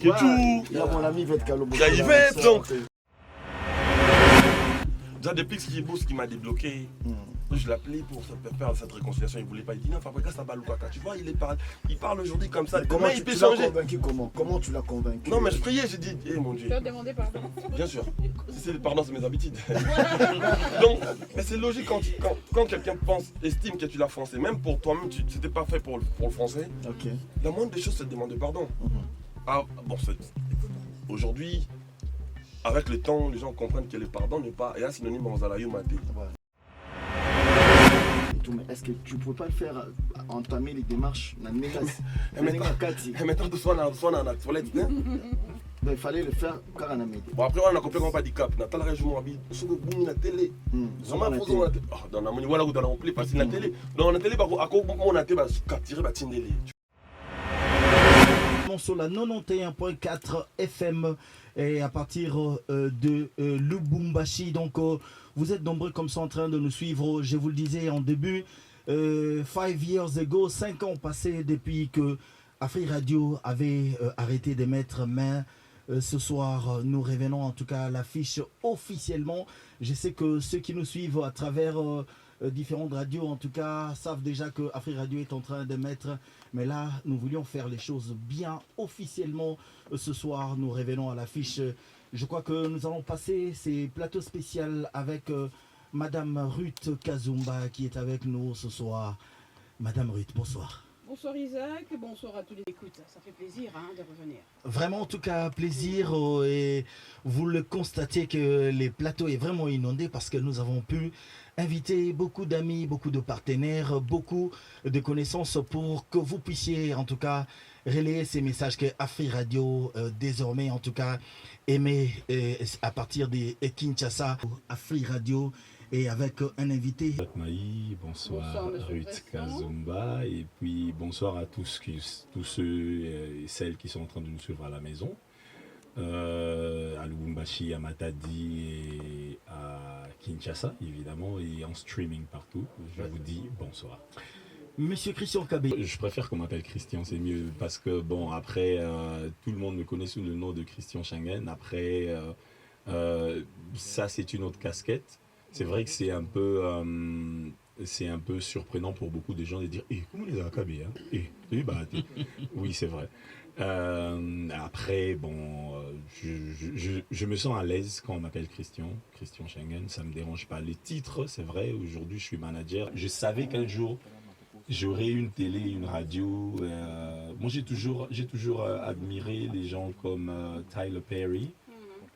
tout. Il y a mon ami Yvette Kalobo. Il y a Yvette, donc. Déjà, depuis que Skibous qui m'a débloqué, je l'ai appelé pour faire cette réconciliation. Il ne voulait pas. Il dit non, Fabrica Sabalouaka. Tu vois, il parle aujourd'hui comme ça. Comment il peut tu changer? l'as convaincu comment tu l'as convaincu? Non, mais je priais, j'ai dit, mon Dieu. Tu as demandé pardon. Bien sûr. Si c'est pardon, c'est mes habitudes. Donc, mais c'est logique quand quelqu'un estime que tu l'as français, même pour toi-même, c'était pas fait pour le français. Ok. La moindre des choses, c'est de demander pardon. Ah, bon, aujourd'hui, avec le temps, les gens comprennent que le pardon n'est pas un synonyme en Zalayo Maté. Mais est-ce que tu ne peux pas le faire, entamer les démarches Maintenant, soit dans la toilette. Il fallait le faire car on a mis. Bon, après, on a compris qu'on pas dit cap. Natal Région Habit, sur le boom la télé. Dans la monnaie, voilà, dans la télé, parce que la télé. Dans la télé, à quoi on a été capturé, Tindélé. Sur la 91.4 FM et à partir de Lubumbashi. Donc vous êtes nombreux comme ça en train de nous suivre. Je vous le disais en début, 5 years ago, 5 ans passés depuis que Afri Radio avait arrêté de mettre main. Ce soir, nous revenons en tout cas à l'affiche officiellement. Je sais que ceux qui nous suivent à travers différentes radios en tout cas savent déjà que Afri Radio est en train de mettre, mais là nous voulions faire les choses bien officiellement. Ce soir nous revenons à l'affiche. Je crois que nous allons passer ces plateaux spéciaux avec Madame Ruth Kazumba qui est avec nous ce soir. Madame Ruth, bonsoir. Bonsoir Isaac, bonsoir à tous les écoutes. Ça fait plaisir de revenir. Vraiment en tout cas plaisir et vous le constatez que les plateaux est vraiment inondé parce que nous avons pu inviter beaucoup d'amis, beaucoup de partenaires, beaucoup de connaissances pour que vous puissiez en tout cas relayer ces messages que Afri Radio désormais en tout cas aimait à partir de Kinshasa. Afri Radio et avec un invité. Bonsoir Ruth Kazumba et puis bonsoir à tous ceux et celles qui sont en train de nous suivre à la maison, à Lubumbashi, à Matadi et à Kinshasa évidemment et en streaming partout. Je vous dis bonsoir. Monsieur Christian Kabé. Je préfère qu'on m'appelle Christian, c'est mieux parce que bon après tout le monde me connaît sous le nom de Christian Schengen. Après ça c'est une autre casquette. C'est vrai que c'est un peu surprenant pour beaucoup de gens de dire comment les Akabé oui c'est vrai. Après bon je me sens à l'aise quand on m'appelle Christian Schengen, ça me dérange pas. Les titres c'est vrai, aujourd'hui je suis manager. Je savais qu'un jour j'aurais une télé, une radio. Moi j'ai toujours admiré les gens comme Tyler Perry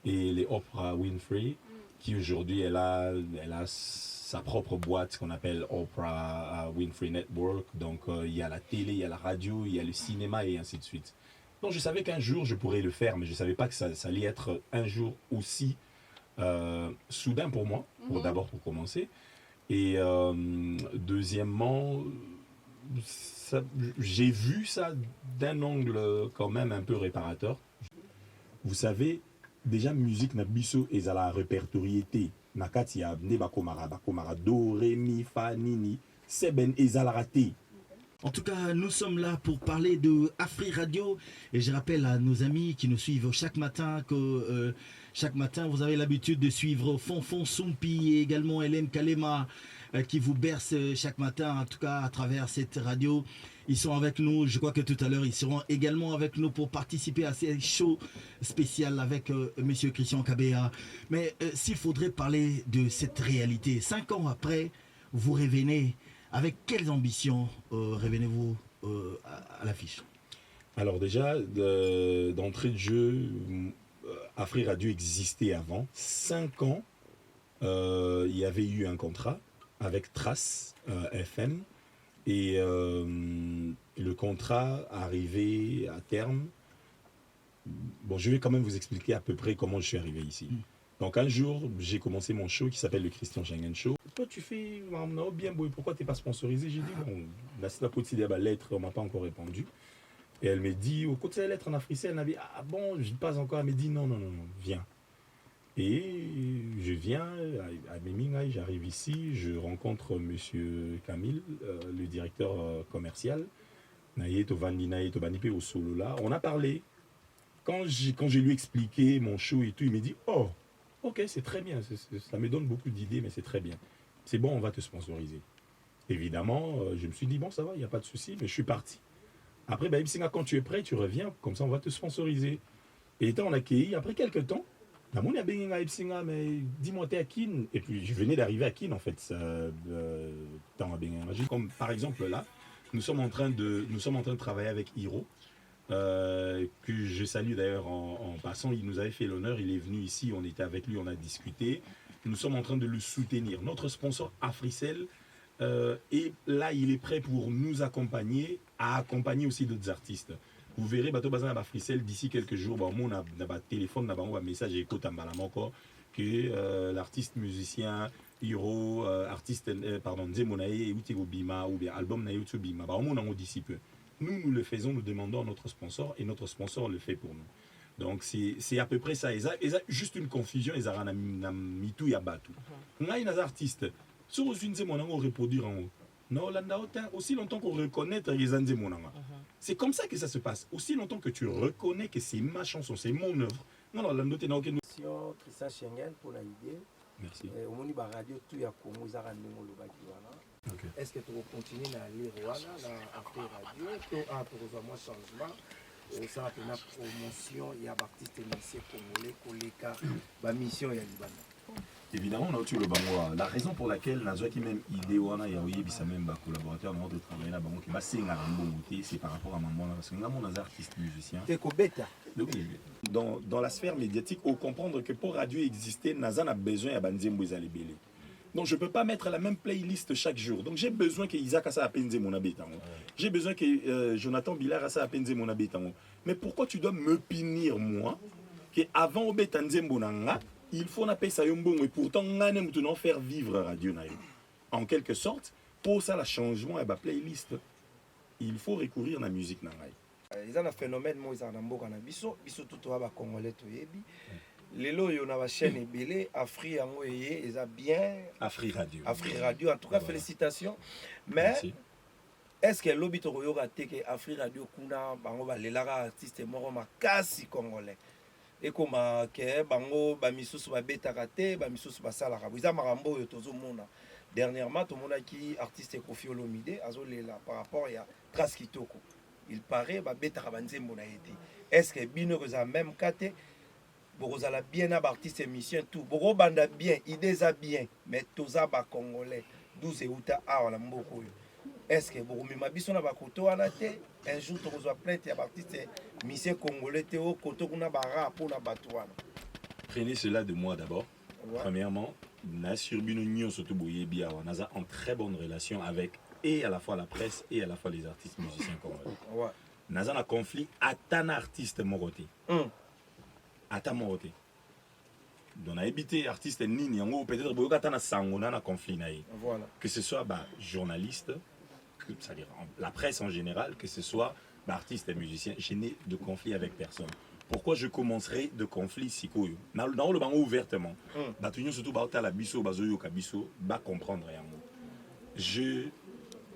et les Oprah Winfrey, qui aujourd'hui elle a sa propre boîte qu'on appelle Oprah Winfrey Network. Donc il y a la télé, il y a la radio, il y a le cinéma et ainsi de suite. Donc je savais qu'un jour je pourrais le faire, mais je ne savais pas que ça allait être un jour aussi soudain pour moi, d'abord pour commencer. Et deuxièmement, j'ai vu ça d'un angle quand même un peu réparateur. Vous savez, déjà musique na biso ezala répertoriété nakati ya ne bakomara do ré mi fa nini seben ezala raté. En tout cas, nous sommes là pour parler de Afri Radio et je rappelle à nos amis qui nous suivent chaque matin que chaque matin vous avez l'habitude de suivre Fonfon Soumpi et également Hélène Kalema qui vous berce chaque matin, en tout cas à travers cette radio. Ils sont avec nous, je crois que tout à l'heure ils seront également avec nous pour participer à ces shows spéciaux avec Monsieur Christian Kabea. Mais s'il faudrait parler de cette réalité, 5 ans après, vous revenez, avec quelles ambitions revenez-vous à l'affiche? Alors déjà, d'entrée de jeu, Afri Radio existait avant. 5 ans, il y avait eu un contrat avec Trace FM. Et le contrat arrivé à terme. Bon, je vais quand même vous expliquer à peu près comment je suis arrivé ici. Donc un jour, j'ai commencé mon show qui s'appelle le Christian Schengen Show. Toi, tu fais bien beau, pourquoi tu n'es pas sponsorisé? J'ai dit, bon, la quotidienne, la lettre, on ne m'a pas encore répondu. Et elle m'a dit, au côté de la lettre en africain, elle m'a dit, ah bon, je ne dis pas encore. Elle m'a dit, non, viens. Et je viens à Memingaï, j'arrive ici, je rencontre Monsieur Camille, le directeur commercial. On a parlé. quand je lui ai expliqué mon show et tout, il m'a dit oh, ok, c'est très bien, ça me donne beaucoup d'idées, mais c'est très bien. C'est bon, on va te sponsoriser. Évidemment, je me suis dit bon, ça va, il n'y a pas de souci, mais je suis parti. Après, bah, Ibsinga, quand tu es prêt, tu reviens, comme ça on va te sponsoriser. Et étant accueilli, après quelques temps, la monde a bien Ibsinga, mais dis-moi, t'es à Kin. Et puis je venais d'arriver à Kin en fait, comme par exemple là, nous sommes en train de travailler avec Hiro. Que je salue d'ailleurs en passant, il nous avait fait l'honneur, il est venu ici, on était avec lui, on a discuté. Nous sommes en train de le soutenir. Notre sponsor Africell, et là il est prêt pour nous accompagner, à accompagner aussi d'autres artistes. Vous verrez, Bato Bazan Africell, d'ici quelques jours, on a un téléphone, on a un message écoute que l'artiste musicien Hiro, artiste, pardon, Nzemonaye, Utego Bima, ou bien album na Utego Bima, on en d'ici peu. Nous le faisons, nous demandons à notre sponsor et notre sponsor le fait pour nous. Donc c'est à peu près ça. Et ça juste une confusion, ils ont mitou ya batu. On a des artistes, sur une Nzemonango reproduire en haut. Non, aussi longtemps qu'on reconnaît les Nzemonanga. C'est comme ça que ça se passe. Aussi longtemps que tu reconnais que c'est ma chanson, c'est mon œuvre. Non, la note est dans aucune. Christian Schengen pour l'idée. Merci. Au niveau de la radio, tout y a comme ils ont Okay. Est-ce que tu vas continuer à lire après radio pour avoir changement ça va faire une promotion, il y a des artistes émissiers congolais, la mission il y a Liban. Évidemment, on a eu le bango. La raison pour laquelle Nazwa qui même idée ou ana yaoye bisa même collaborateur dans de travailler là bango qui va c'est c'est par rapport à maman là parce que maman est artiste musicien. T'es bêta. Dans la sphère médiatique, on comprendre que pour radio exister, Nazan a besoin à Banzembo Izalebele. Donc je ne peux pas mettre la même playlist chaque jour. Donc j'ai besoin que Isaac Assa Apenze mon habitant. J'ai besoin que Jonathan Billard Assa Apenze mon habitant. Mais pourquoi tu dois me punir moi que avant Obetanze Mbonanga, il faut n'appeler ça bon et pourtant on a maintenant faire vivre radio naï. En quelque sorte, pour ça le changement et la playlist, il faut recourir à la musique naï. Ils ont un phénomène moi ils ont un mboka na biso tout ba congolais to yebi. Lelo yo na ba chaîne ebele Afri yango eye eza bien Afri Radio. Afri Radio en tout cas félicitations. Mais merci. Est-ce que lobby to yo raté que Afri Radio kuna bango ba lelaka artiste moko makasi congolais et comme que bango ba misusu ba betaka te ba misusu ba salaka biza marambo yo tozo mona dernièrement to mona ki artiste Kofi Olomide azolela par rapport ya Trace Kitoko il paraît ba betaka banzembo na été est-ce que bino za même kate vous allez bien à artiste émission tout vous banda bien idées a bien mais tous à bas congolais 12 et outa à la mboko est-ce que vous me biso na bakoto wana te un jour tu reçois plainte ya artiste mission congolais te au koto kuna bara pour la batouane prenez cela de moi d'abord. Ouais. Premièrement Nassir Bino Nyon surtout Boyebi Awanaza en très bonne relation avec et à la fois la presse et à la fois les artistes musiciens congolais. Ouais. Naza un conflit à un artiste moroté. Ata moroté. Donc on a habité artiste nini yango peut-être boyoka tana sangona na conflit naï. Voilà. Que ce soit journaliste, c'est-à-dire la presse en général, que ce soit artiste et musicien, je n'ai de conflit avec personne. Pourquoi je commencerai de conflit sikoyo? Dans le bango ouvertement. Batunyo surtout baota la biso bazoyo ka biso ba comprendre yango. Je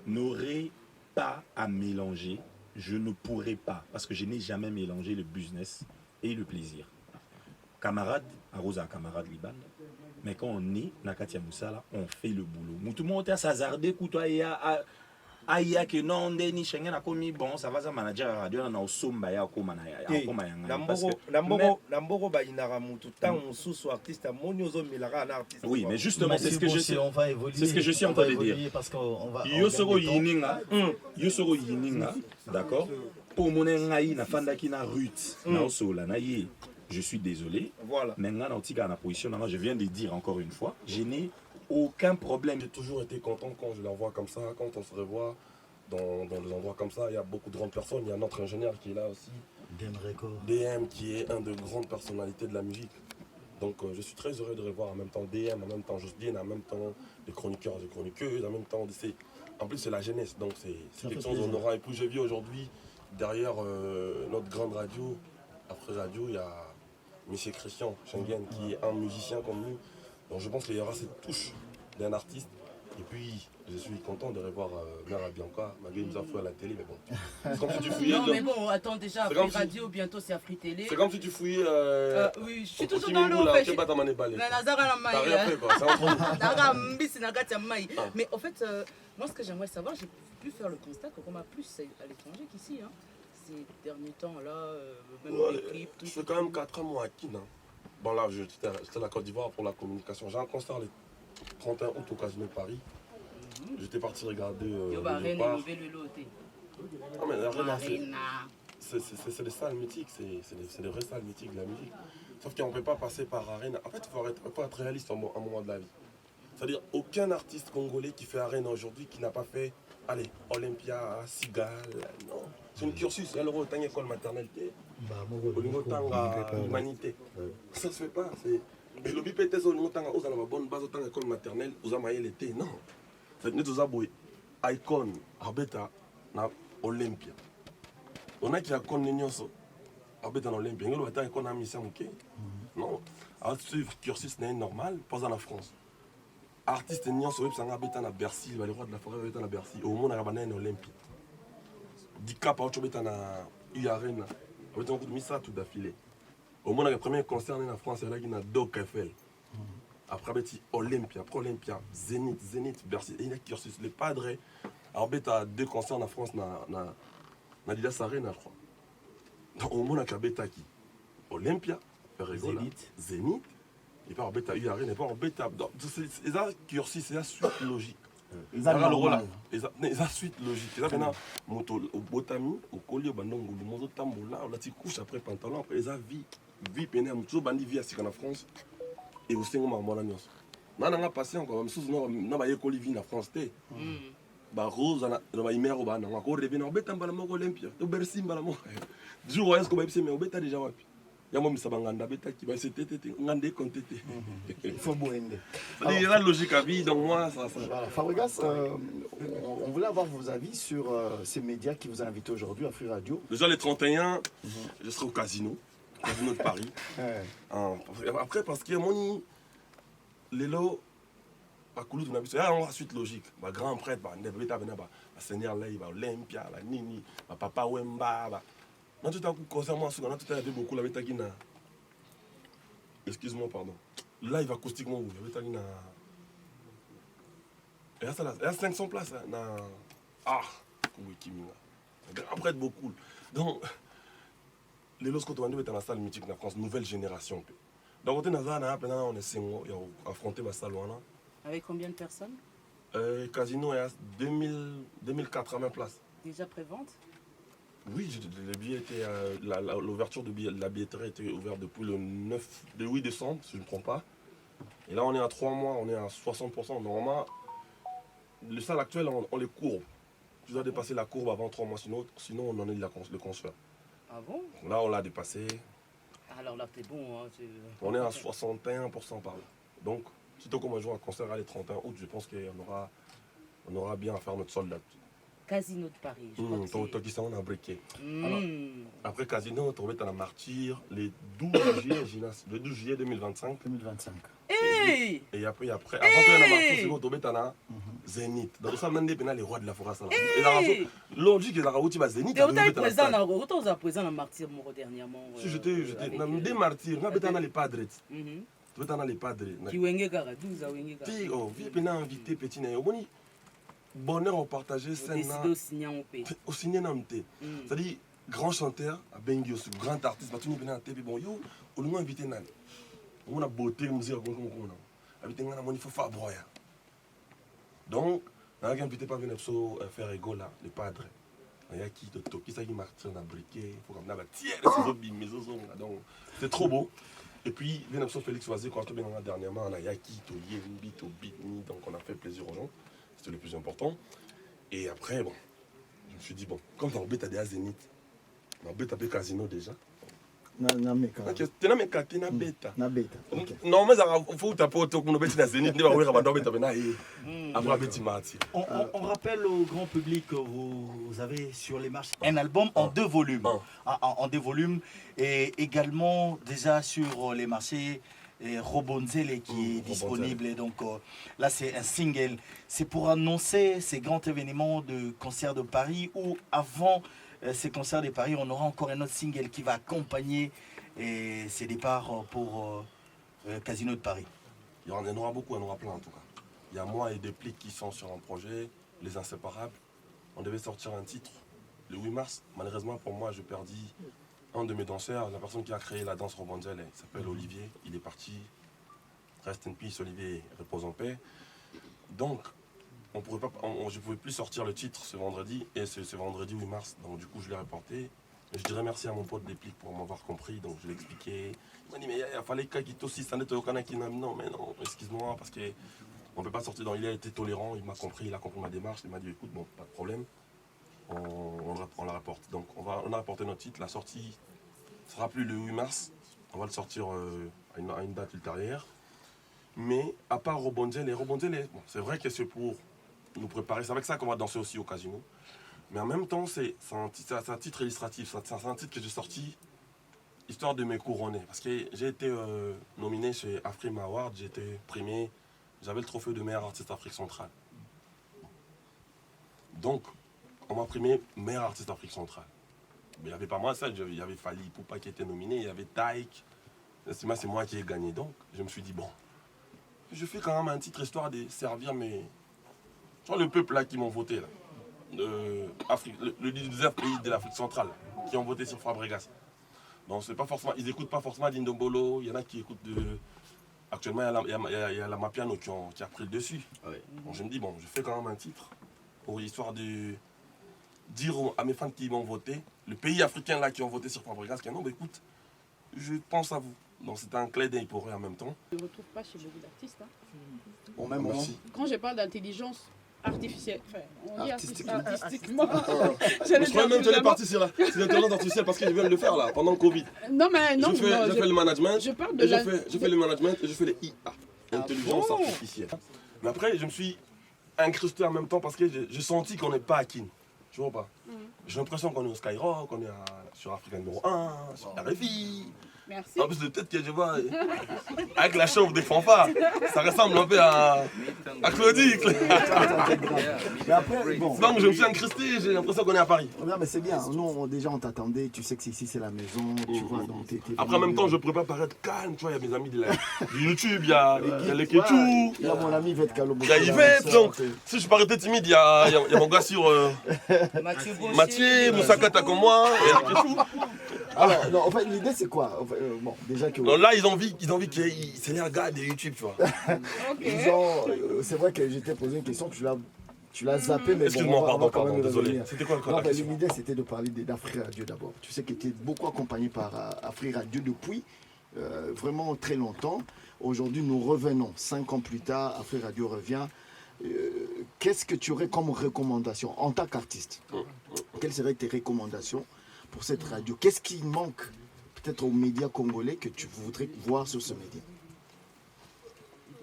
n'aurai pas à mélanger, je ne pourrai pas parce que je n'ai jamais mélangé le business et le plaisir. Camarade, Arosa camarade Liban, mais quand on est Nakatia Moussala, on fait le boulot. Tout le monde est à s'azarder, Aya que non, Denis Schengen a commis bon, ça va, ça manager radio, on a au somba ya komana ya. Namboro ba inara mutu tant sous artiste moniozo milara un artiste. Oui, mais justement c'est ce que je suis. C'est ce que je suis en train de dire. Parce qu'on va. Yosoro yininga, d'accord. Pour mon ngai na fandaki na Ruth, na osola na ye. Je suis désolé. Voilà. Maintenant, je viens de dire encore une fois, je n'ai aucun problème. J'ai toujours été content quand je la vois comme ça, quand on se revoit dans des endroits comme ça. Il y a beaucoup de grandes personnes. Il y a notre ingénieur qui est là aussi. DM qui est un de grandes personnalités de la musique. Donc je suis très heureux de revoir en même temps DM, en même temps Jocelyne, en même temps des chroniqueurs, des chroniqueuses, en même temps en plus c'est la jeunesse. Donc c'est quelque chose qu'on aura. Et puis je vis aujourd'hui derrière notre grande radio, après radio, il y a Monsieur Christian Schengen qui est un musicien comme nous. Donc je pense qu'il y aura cette touche d'un artiste Et puis, je suis content de revoir Mère Bianca, malgré nous a fait à la télé, mais bon. C'est comme si tu fouillais. Non, mais bon, attends, déjà, C'est Afri comme si- Radio, bientôt c'est Afri Télé. C'est comme si tu fouillais. Oui, je suis toujours dans l'eau. T'as rien fait, quoi. C'est entre nous. Mais en fait, moi, ce que j'aimerais savoir, j'ai pu faire le constat qu'on m'a plus à l'étranger qu'ici. Hein. Ces derniers temps-là, même Ouais, les clips, tout je fais quand même 4 ans à Kin. Hein. Bon, là, j'étais à la Côte d'Ivoire pour la communication. J'ai un concert le 31 août au Casino de Paris. J'étais parti regarder Yo, le bah, Reine départ. et Nouvelle Loté. Ah, mais la Reine, Marina. c'est des salles mythiques, c'est des vraies salles mythiques de la musique. Sauf qu'on ne peut pas passer par Arène. En fait, il faut être réaliste à un moment de la vie. C'est-à-dire, aucun artiste congolais qui fait Arène aujourd'hui qui n'a pas fait, allez, Olympia, Sigal, non. C'est une cursus, il y a le rôle école maternelle, l'humanité. Ça ne se fait pas. Mais le bipé, c'est une bonne base autant école maternelle, vous avez l'été, non. C'est-à-dire, vous avez icône, Arbeta, Olympia. On a qui a connu Nyoso, Arbeta Olympia. Nous avons été en mission, ok? Non. À suivre cursus n'est normal, pas en France. Artiste Nyoso, vous avez été à Bercy, le roi de la forêt, vous avez été à Bercy. Au monde, on a été en Olympia. Dicap, vous avez été à URN. Vous avez mis ça tout d'affilée. Au monde, le premier concert en France, c'est là qu'il y a Doc Eiffel. Après, Olympia, après Olympia, Zénith, Bercy. Et il y a cursus. Les padres, alors, il y a 2 concerts en France, na Didas Arena, je crois. Donc, au monde, il y a qui Olympia, Ferregola, Zénith, et puis il y a eu Arena, et puis il y a cursus, c'est la suite logique. Ils ont le rôle. Ils ont suite logique. Ils ont au botami, au collier, au bandongo, le mozo tambola, la petite couche après pantalon, après ils ont vie pénée, tout bandi vie assis en France, et aussi on m'a montré. On a passé encore, même si on a pas eu vie en France, bah rose, on a eu mère au ban, on a encore revenu en béton, balamon Olympia, au Bercy, balamon. Du coup, est-ce qu'on va essayer, mais au béton déjà wapi. Il y a un sabanganda bêta qui va essayer de ngandé comme tété. Il faut boender. Il y a la logique à vie, donc moi, ça. Voilà. Fabregas, on voulait avoir vos avis sur ces médias qui vous ont invité aujourd'hui à Free Radio. Déjà, les 31, je serai au casino de Paris. Après, parce que mon les lots, à Kouloud, on a vu ça, on a suite logique. Ma grand prêtre, Seigneur là, il va Olympia, la Nini, ma papa Wemba. Non, tout à coup, concernant moi, on a tout à fait beaucoup la Bétagina. Excuse-moi, pardon. Là, il va acoustiquement où la Bétagina. Il y a 500 places. Ah, après, beaucoup. Donc, les lots qu'on est dans la salle mythique de la France, nouvelle génération. Donc, on est 5 mois, il a affronté ma salle. Avec combien de personnes? Casino, il y a 2400 places. Déjà prévente? Oui, les billets étaient, l'ouverture de la billetterie était ouverte depuis le 8 décembre, si je ne me trompe pas. Et là, on est à 3 mois, on est à 60%. Normalement, les salles actuelles, on les courbe. Tu dois dépasser la courbe avant 3 mois, sinon on en est le concert. Ah bon? Là, on l'a dépassé. Alors là, t'es bon. Hein, on est à 61% par là. Donc, sitôt qu'on va jouer un concert à les 31 août, je pense qu'on aura bien à faire notre solde là-dessus. Casino de Paris, je crois que c'est... on a briqué. Après Casino, on va être à la Martyre le 12 juillet 2025. Hey! Et après, avant que la Martyre, on va être à la Zénith. Donc ça, on a les rois de la forêt. Et la logique, c'est que tu vas Zénith. Tu es présent à la Martyre dernièrement. Si j'étais des Martyrs, on va être à les padres. Tu vas être à les padres. Qui wenge gara, 12 à wenge gara. Oh, viens à inviter petit naïo. Bonheur en partager scène au signé namté. C'est-à-dire grand chanteur à Bengi aussi grand artiste batuni bena TV bon yo au moins invité nan. On a beauté musique comme on a. Invité nan mon il faut faire broya. Donc on a invité pas venir faire ego là les padres. Il y a qui de toki ça qui marche na briquet, faut comme na ba tiers ces obi mes ozo donc c'est trop beau. Et puis venir Félix Oisé quand on bien dernièrement on a Yaki to Yembi to Bitni donc on a fait plaisir aux gens. C'était le plus important. Et après, bon, je me suis dit, bon, comme dans le bêta de Zénith, dans le bêta de Casino déjà. Tu n'as pas de bêta. Non, mais il faut taper autour de bêta de Zénith. On rappelle au grand public que vous avez sur les marches un album en 2 volumes. En 2 volumes. Et également, déjà sur les marchés, et Robonzele qui est disponible. Robonzele. Et donc là, c'est un single. C'est pour annoncer ces grands événements de concerts de Paris ou avant ces concerts de Paris, on aura encore un autre single qui va accompagner ces départs pour Casino de Paris. Il y en aura beaucoup, il y en aura plein en tout cas. Il y a moi et des plics qui sont sur un projet, Les Inséparables. On devait sortir un titre le 8 mars. Malheureusement pour moi, je perdis un de mes danseurs, la personne qui a créé la danse Robonzele. Il s'appelle Olivier, il est parti. Rest in peace, Olivier, repose en paix. Donc, je ne pouvais plus sortir le titre ce vendredi, et ce vendredi 8 mars. Donc du coup, je l'ai reporté. Et je dirais merci à mon pote Déplique pour m'avoir compris, donc je l'ai expliqué. Il m'a dit, mais il fallait qu'il aussi, ça n'était aucun qui n'a dit non, mais non, excuse-moi, parce qu'on ne peut pas sortir. Donc il a été tolérant, il m'a compris, il a compris ma démarche, il m'a dit, écoute, bon, pas de problème, on la rapporte. Donc on a rapporté notre titre, la sortie ne sera plus le 8 mars, on va le sortir à une date ultérieure. Mais à part Robonzele, bon, c'est vrai que c'est pour nous préparer, c'est avec ça qu'on va danser aussi au casino. Mais en même temps, c'est un titre illustratif, c'est un titre que j'ai sorti histoire de me couronner. Parce que j'ai été nominé chez Afrima Award, j'ai été primé, j'avais le trophée de meilleur artiste Afrique centrale. Donc, on m'a primé meilleur artiste Afrique centrale. Mais il n'y avait pas moi ça, il y avait Fali Poupa qui était nominé, il y avait Taïk. C'est moi qui ai gagné. Donc, je me suis dit, bon, je fais quand même un titre histoire de servir mes... Tu vois le peuple là qui m'ont voté là. Le 19 pays de l'Afrique centrale qui ont voté sur Fabregas. Donc c'est pas forcément, ils n'écoutent pas forcément Dindombolo, il y en a qui écoutent actuellement il y a la Mapiano qui a pris le dessus. Ouais. Donc je me dis bon, je fais quand même un titre pour histoire de dire à mes fans qui m'ont voté, le pays africain là qui ont voté sur Fabregas, qui non, bah, écoute, je pense à vous. Donc c'est un clé d'œil pour eux en même temps. Je ne retrouve pas chez beaucoup d'artistes. Hein. Au même moment. Merci. Quand je parle d'intelligence artificielle, enfin, on dit Artistiquement. artistiquement. Je crois même que j'allais partir sur l'intelligence artificielle parce que je viens de le faire là, pendant le Covid. Non, mais non, je fais le management, je parle de je fais le management et je fais les IA, intelligence artificielle. Mais après, je me suis incrusté en même temps parce que j'ai senti qu'on n'est pas à Kin. Tu vois pas? J'ai l'impression qu'on est au Skyrock, on est sur Africa numéro 1, sur RFI. Merci. En plus, peut-être que je vois avec la chambre des fanfares, ça ressemble un peu à Claudie. Mais après, bon. Donc je me suis incrusté, j'ai l'impression qu'on est à Paris. Non, mais c'est bien. Nous, déjà, on t'attendait. Tu sais que ici, c'est la maison. Tu vois, donc Après, en même temps, je ne pourrais pas paraître calme. Tu vois, il y a mes amis de YouTube, il y a les Ketchou, il y a mon ami Yvette Kalobo. il y a Yvette. Donc, si je parais timide, il y a mon gars sur Mathieu, Moussaka Takomoa, et les Ketchou. Alors, non, en fait, l'idée, c'est quoi? Enfin, bon, déjà que. Donc là, ils ont envie que c'est les gars de YouTube, tu vois. C'est vrai que j'étais posé une question que tu l'as zappé, mais Excuse-moi, bon, on va quand pardon, même désolé. revenir. C'était quoi Non, la mais question? l'idée, c'était de parler d'Afrique Radio d'abord. Tu sais que tu es beaucoup accompagné par Afrique Radio depuis vraiment très longtemps. Aujourd'hui, nous revenons. 5 ans plus tard, Afrique Radio revient. Qu'est-ce que tu aurais comme recommandation en tant qu'artiste? Quelles seraient tes recommandations pour cette radio? Qu'est-ce qui manque peut-être aux médias congolais que tu voudrais voir sur ce média?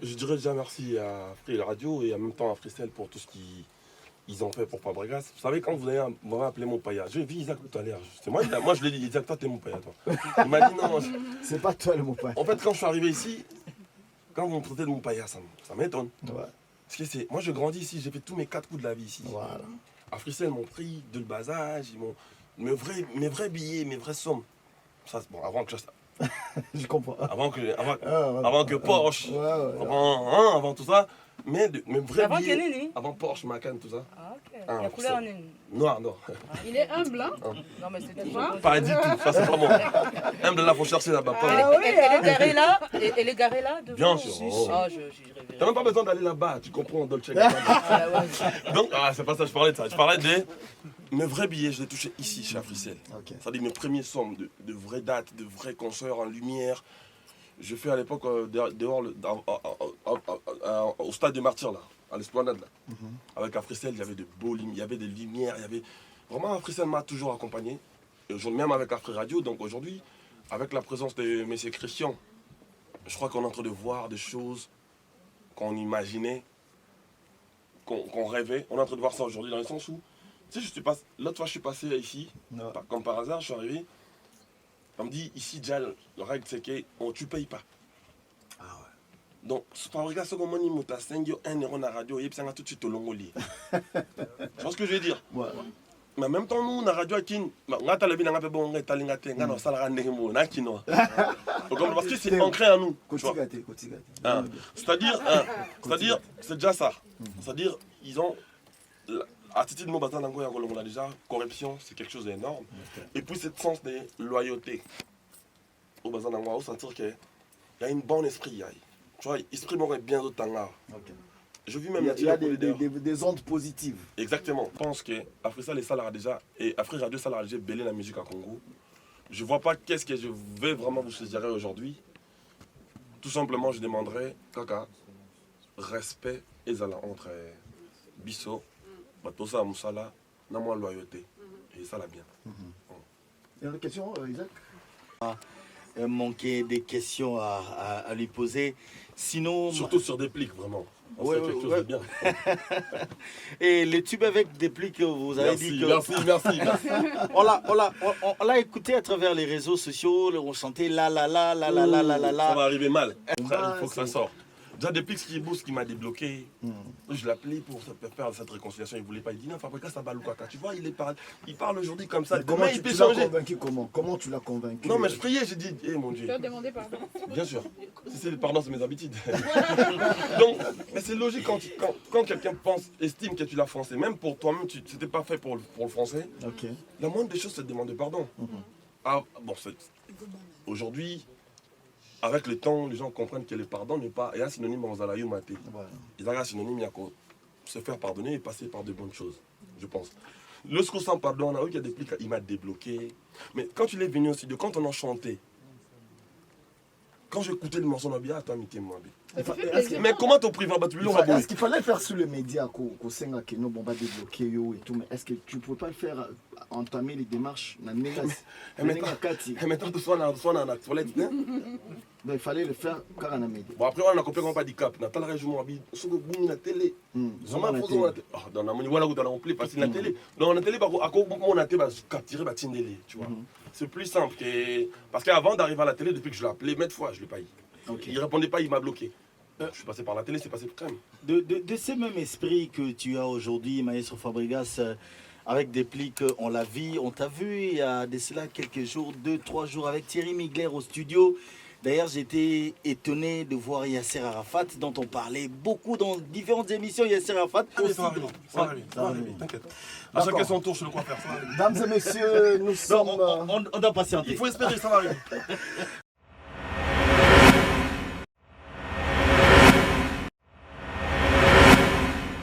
Je dirais déjà merci à Free Radio et en même temps à Fricel pour tout ce qu'ils ont fait pour Fabregas. Vous savez, quand vous m'avez appelé mon païa, j'ai vu Isaac tout à l'heure. Moi je lui ai dit, Isaac, toi t'es mon païa, toi. Il m'a dit non. C'est pas toi le mot païa. En fait, quand je suis arrivé ici, quand vous me traitez de mon païa, ça m'étonne. Ouais. Parce que moi je grandis ici, j'ai fait tous mes 4 coups de la vie ici. Voilà. À Fricel, ils m'ont pris de le bas âge, mes vrais billets, mes vraies sommes. Ça, bon, avant que Je comprends. avant que Porsche, Ouais. avant tout ça, mais mes vrais Avant billets, Kenini. avant Porsche, Macan, tout ça. Ah, ok. Ah, La couleur en une. Noir. Il est humble, hein? Non, mais c'était Pas du tout, ça c'est pas moi. Même de là, faut chercher là-bas. Elle est garée là devant. Bien sûr. Ah, je rêvais. T'as même pas besoin d'aller là-bas, tu comprends, Dolce. Ah, ouais. Donc, c'est pas ça, je parlais de ça. Je parlais de mes vrais billets, je les touchais ici, chez Africell. Ok. C'est-à-dire mes premières sommes de vraies dates, de vrais concerts en lumière. Je fais à l'époque dehors, au stade des Martyrs, là, à l'Esplanade. Là. Avec Africell, il y avait de beaux lumières, il y avait des lumières, il y avait... Vraiment, Africell m'a toujours accompagné, même avec Afrique Radio. Donc aujourd'hui, avec la présence de M. Christian, je crois qu'on est en train de voir des choses qu'on imaginait, qu'on rêvait. On est en train de voir ça aujourd'hui dans le sens où, tu sais, l'autre fois je suis passé ici, comme par hasard, je suis arrivé. On me dit, ici déjà, la règle c'est que tu ne payes pas. Donc, Fabrica, ce qu'on dit, muta 5 1 euro na radio, et puis ça tout de suite au longoli. Tu vois ce que je veux dire? Ouais. Mais en même temps, nous, na radio, on a talabé, on a fait bon, on a talé, on a salarié, on a kino. Parce que c'est ancré en nous. C'est-à-dire, c'est déjà ça. C'est-à-dire, ils ont. Attitude de Bazan Nango, on a déjà corruption, c'est quelque chose d'énorme. Et puis, ce sens de loyauté. Au Bazan Nango, on sentir qu'il y a un bon esprit. Tu vois, l'esprit m'aurait bien d'autres temps. Je vis même il y a des ondes positives. Exactement. Je pense que Africa les salariés déjà et Afrique Radio salariés déjà belé la musique à Congo. Je vois pas qu'est-ce que je vais vraiment vous suggérer aujourd'hui. Tout simplement, je demanderai Kaka respect et entre Bisso, Batosa Moussala, n'a moins loyauté. Et ça l'a bien. Il y a une question, Isaac? Manquer des questions à lui poser. Sinon. Surtout sur des plics, vraiment. C'est quelque chose de bien. Et les tubes avec des plis que vous avez dit que... Merci. On l'a écouté à travers les réseaux sociaux, on chantait la. Ça va arriver mal. Il faut que ça sorte. Déjà depuis que Skibous qui m'a débloqué, je l'ai appelé pour faire cette réconciliation, il ne voulait pas. Il dit non, Fabrica Sabalouka, tu vois, il parle aujourd'hui comme ça. Comment tu l'as convaincu? Comment tu l'as convaincu? Non, mais je priais, j'ai dit, mon Dieu. Tu as demandé pardon. Bien sûr. Si c'est le pardon, c'est mes habitudes. Donc, mais c'est logique quand quelqu'un estime que tu l'as français, même pour toi-même, tu n'étais pas fait pour le français. Okay. La moindre des choses, c'est de demander pardon. Aujourd'hui. Avec le temps, les gens comprennent que le pardon n'est pas un synonyme aux alayou maté. Il y a un synonyme à se faire pardonner et passer par de bonnes choses, je pense. Lorsqu'on s'en pardonne, on a eu qu'il y a des plics, il m'a débloqué. Mais quand tu l'es venu au studio, quand on a chanté, quand j'écoutais le morceau, on a dit, attends, moi. Mais comment t'as pris Est-ce qu'il fallait faire sur les médias qu'au Sénat que nous on va débloquer et tout, mais est-ce que tu ne pouvais pas le faire, entamer les démarches mais il fallait le faire car on a médias. Bon après on a compris qu'on pas handicap. Natal région habite sur le boom la télé. Dans la monnaie voilà où dans la parce que la télé. Dans la télé à quoi on a été capturé ba tindélé, tu vois. C'est plus simple que parce qu'avant d'arriver à la télé depuis que je l'ai appelé maintes fois, je l'ai pas eu. Il répondait pas, il m'a bloqué. Je suis passé par la télé, c'est passé quand même. De ce même esprit que tu as aujourd'hui, Maestro Fabregas, avec des plics, on l'a vu, on t'a vu il y a de cela quelques jours, 2-3 jours, avec Thierry Migler au studio. D'ailleurs, j'étais étonné de voir Yasser Arafat, dont on parlait beaucoup dans différentes émissions. Yasser Arafat. Ça va arriver, t'inquiète. À chacun son tour, je le crois faire ça. Mesdames et messieurs, nous sommes. On doit patienter. Il faut espérer, ça va arriver.